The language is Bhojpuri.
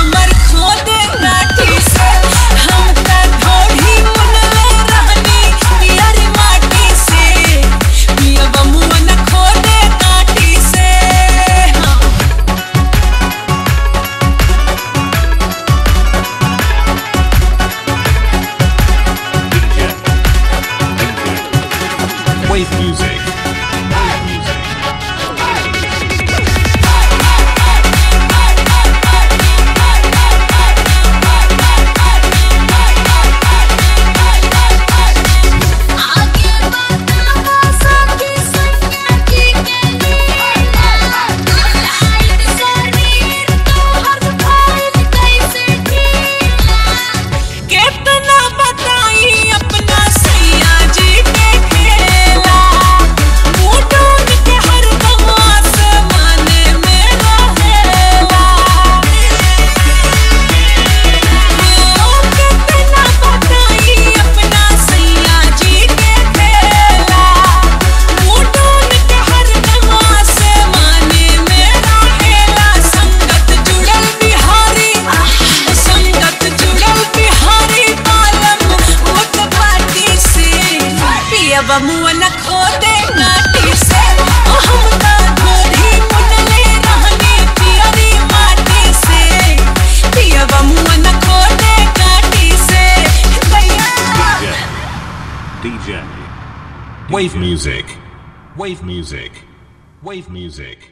हमर खोदे लाठी से हम त ढोढ़ी मुनले रहनी पियरी माटी से पियब मुअन खोदे काटी से। Wave music. मुअन खोदे काटी से हम त ढोढ़ी मुनले रहनी पियरी माटी से पियब मुअन खोदे काटी से। DJ. Wave music. Wave music. Wave music.